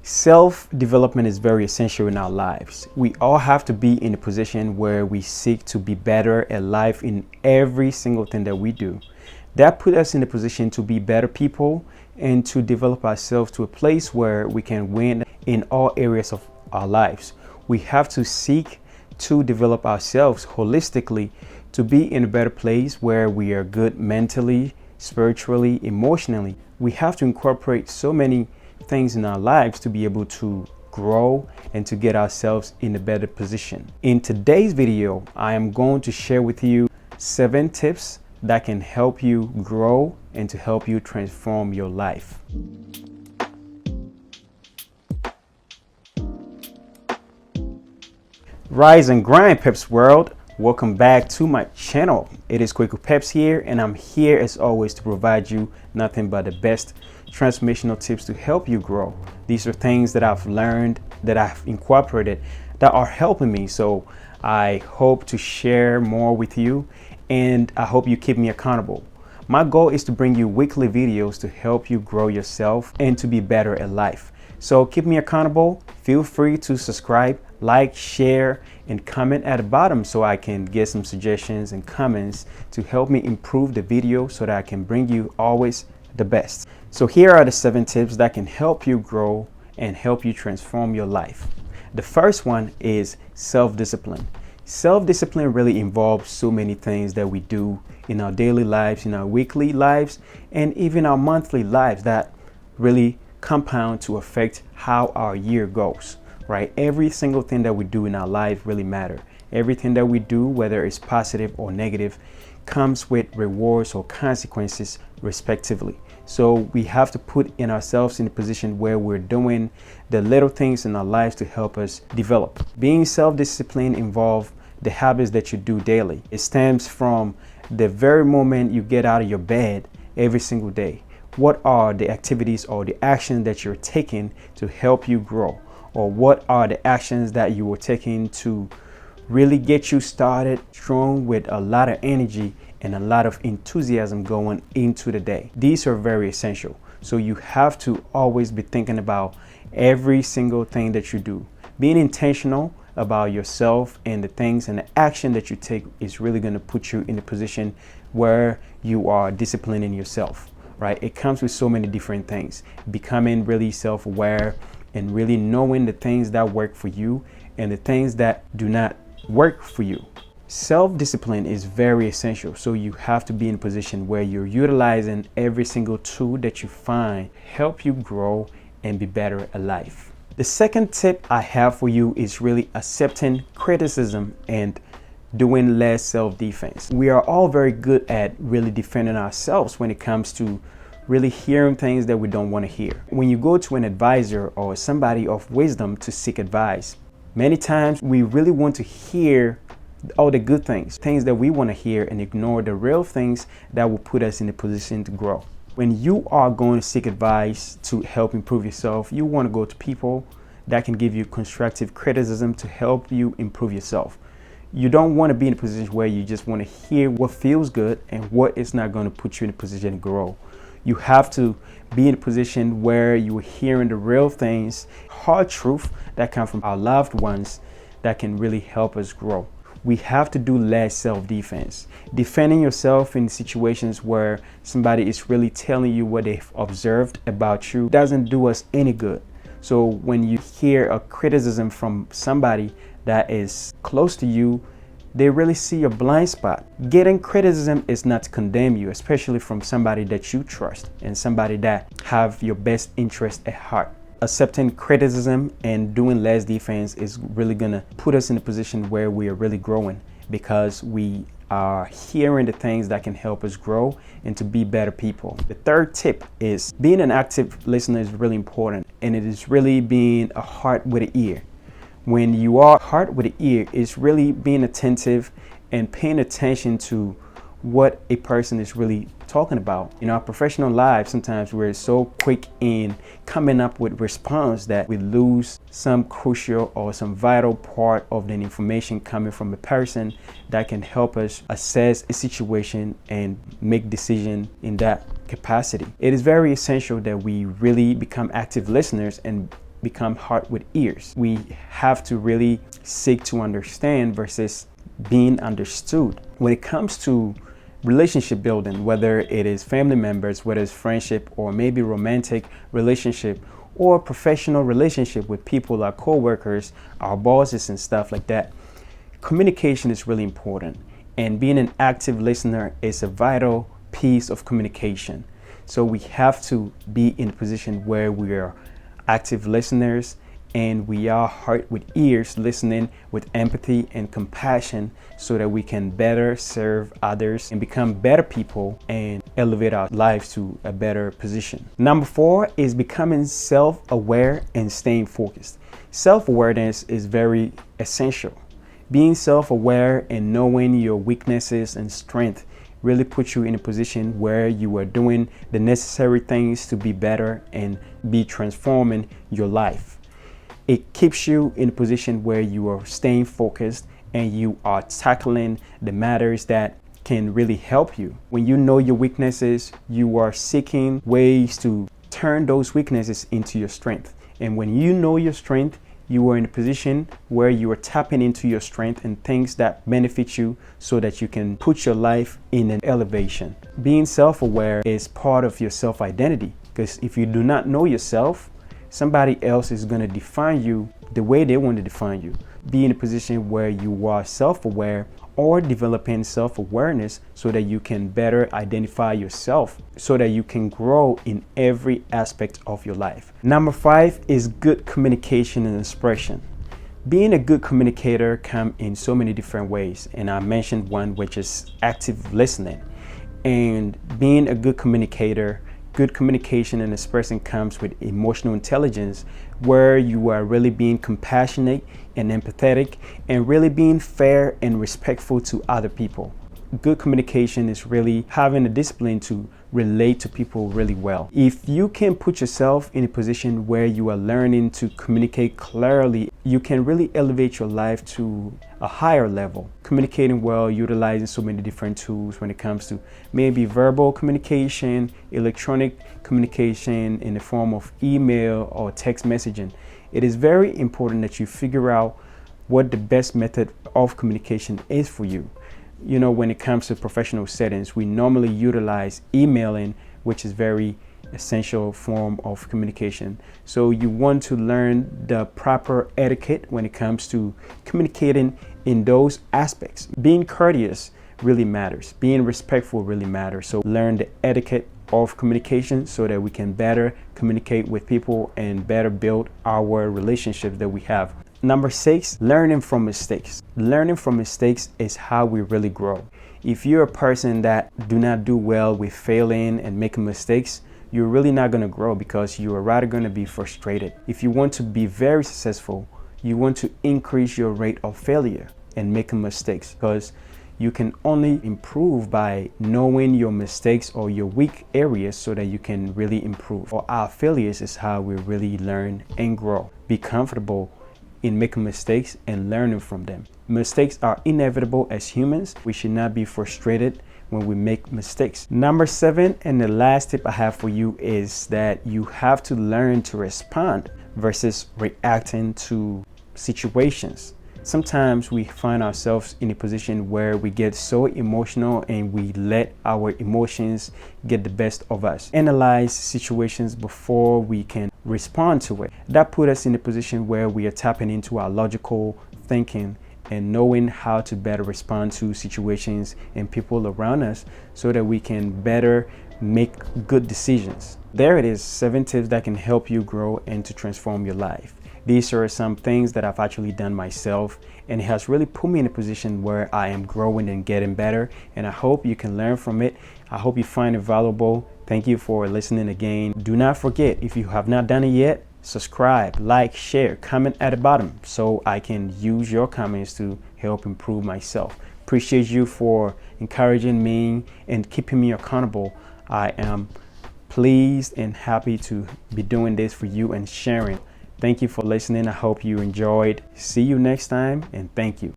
Self-development is very essential in our lives. We all have to be in a position where we seek to be better at life in every single thing that we do. That puts us in a position to be better people and to develop ourselves to a place where we can win in all areas of our lives. We have to seek to develop ourselves holistically to be in a better place where we are good mentally, spiritually, emotionally. We have to incorporate so many things in our lives to be able to grow and to get ourselves in a better position. In today's video, I am going to share with you 7 tips that can help you grow and to help you transform your life. Rise and grind, Peps world. Welcome back to my channel. It is Kwaku Peps here, and I'm here as always to provide you nothing but the best transformational tips to help you grow. These are things that I've learned, that I've incorporated, that are helping me. So I hope to share more with you, and I hope you keep me accountable. My goal is to bring you weekly videos to help you grow yourself and to be better at life. So keep me accountable. Feel free to subscribe, like, share, and comment at the bottom so I can get some suggestions and comments to help me improve the video so that I can bring you always the best. So here are the 7 tips that can help you grow and help you transform your life. The first one is self-discipline. Self-discipline really involves so many things that we do in our daily lives, in our weekly lives, and even our monthly lives that really compound to affect how our year goes, right? Every single thing that we do in our life really matters. Everything that we do, whether it's positive or negative, comes with rewards or consequences respectively. So we have to put in ourselves in a position where we're doing the little things in our lives to help us develop. Being self-disciplined involves the habits that you do daily. It stems from the very moment you get out of your bed every single day. What are the activities or the actions that you're taking to help you grow? Or what are the actions that you were taking to really get you started strong with a lot of energy and a lot of enthusiasm going into the day? These are very essential. So you have to always be thinking about every single thing that you do. Being intentional about yourself and the things and the action that you take is really going to put you in a position where you are disciplining yourself, right? It comes with so many different things. Becoming really self-aware and really knowing the things that work for you and the things that do not work for you. Self-discipline is very essential. So you have to be in a position where you're utilizing every single tool that you find help you grow and be better at life. The second tip I have for you is really accepting criticism and doing less self-defense. We are all very good at really defending ourselves when it comes to really hearing things that we don't want to hear. When you go to an advisor or somebody of wisdom to seek advice, many times we really want to hear all the good things that we want to hear and ignore the real things that will put us in a position to grow. When you are going to seek advice to help improve yourself, you want to go to people that can give you constructive criticism to help you improve yourself. You don't want to be in a position where you just want to hear what feels good and what is not going to put you in a position to grow. You have to be in a position where you are hearing the real things, hard truth that come from our loved ones that can really help us grow. We have to do less self-defense. Defending yourself in situations where somebody is really telling you what they've observed about you doesn't do us any good. So when you hear a criticism from somebody that is close to you, they really see your blind spot. Getting criticism is not to condemn you, especially from somebody that you trust and somebody that have your best interest at heart. Accepting criticism and doing less defense is really gonna put us in a position where we are really growing because we are hearing the things that can help us grow and to be better people. The third tip is being an active listener is really important, and it is really being a heart with an ear. When you are heart with an ear, it's really being attentive and paying attention to what a person is really talking about. In our professional lives, sometimes we're so quick in coming up with response that we lose some crucial or some vital part of the information coming from a person that can help us assess a situation and make decision in that capacity. It is very essential that we really become active listeners and become heart with ears. We have to really seek to understand versus being understood. When it comes to relationship building, whether it is family members, whether it's friendship, or maybe romantic relationship or professional relationship with people, our co-workers, our bosses and stuff like that, communication is really important. And being an active listener is a vital piece of communication. So we have to be in a position where we are active listeners and we are heart with ears, listening with empathy and compassion so that we can better serve others and become better people and elevate our lives to a better position. Number 4 is becoming self-aware and staying focused. Self-awareness is very essential. Being self-aware and knowing your weaknesses and strength really puts you in a position where you are doing the necessary things to be better and be transforming your life. It keeps you in a position where you are staying focused and you are tackling the matters that can really help you. When you know your weaknesses, you are seeking ways to turn those weaknesses into your strength. And when you know your strength, you are in a position where you are tapping into your strength and things that benefit you so that you can put your life in an elevation. Being self-aware is part of your self-identity, because if you do not know yourself, somebody else is going to define you the way they want to define you. Be in a position where you are self-aware or developing self-awareness so that you can better identify yourself, so that you can grow in every aspect of your life. Number 5 is good communication and expression. Being a good communicator comes in so many different ways, and I mentioned one, which is active listening. And being a good communicator, good communication and expression comes with emotional intelligence, where you are really being compassionate and empathetic and really being fair and respectful to other people. Good communication is really having the discipline to relate to people really well. If you can put yourself in a position where you are learning to communicate clearly, you can really elevate your life to a higher level. Communicating well, utilizing so many different tools when it comes to maybe verbal communication, electronic communication in the form of email or text messaging. It is very important that you figure out what the best method of communication is for you. You know, when it comes to professional settings, we normally utilize emailing, which is very essential form of communication. So you want to learn the proper etiquette when it comes to communicating in those aspects. Being courteous really matters. Being respectful really matters. So learn the etiquette of communication so that we can better communicate with people and better build our relationships that we have. Number 6, learning from mistakes. Learning from mistakes is how we really grow. If you're a person that do not do well with failing and making mistakes, you're really not going to grow, because you are rather going to be frustrated. If you want to be very successful, you want to increase your rate of failure and making mistakes, because you can only improve by knowing your mistakes or your weak areas so that you can really improve. Or our failures is how we really learn and grow. Be comfortable in making mistakes and learning from them. Mistakes are inevitable as humans. We should not be frustrated when we make mistakes. Number 7, and the last tip I have for you, is that you have to learn to respond versus reacting to situations. Sometimes we find ourselves in a position where we get so emotional and we let our emotions get the best of us. Analyze situations before we can respond to it. That puts us in a position where we are tapping into our logical thinking and knowing how to better respond to situations and people around us so that we can better make good decisions. There it is, 7 tips that can help you grow and to transform your life. These are some things that I've actually done myself, and it has really put me in a position where I am growing and getting better, and I hope you can learn from it. I hope you find it valuable. Thank you for listening again. Do not forget, if you have not done it yet, subscribe, like, share, comment at the bottom so I can use your comments to help improve myself. Appreciate you for encouraging me and keeping me accountable. I am pleased and happy to be doing this for you and sharing. Thank you for listening. I hope you enjoyed. See you next time, and thank you.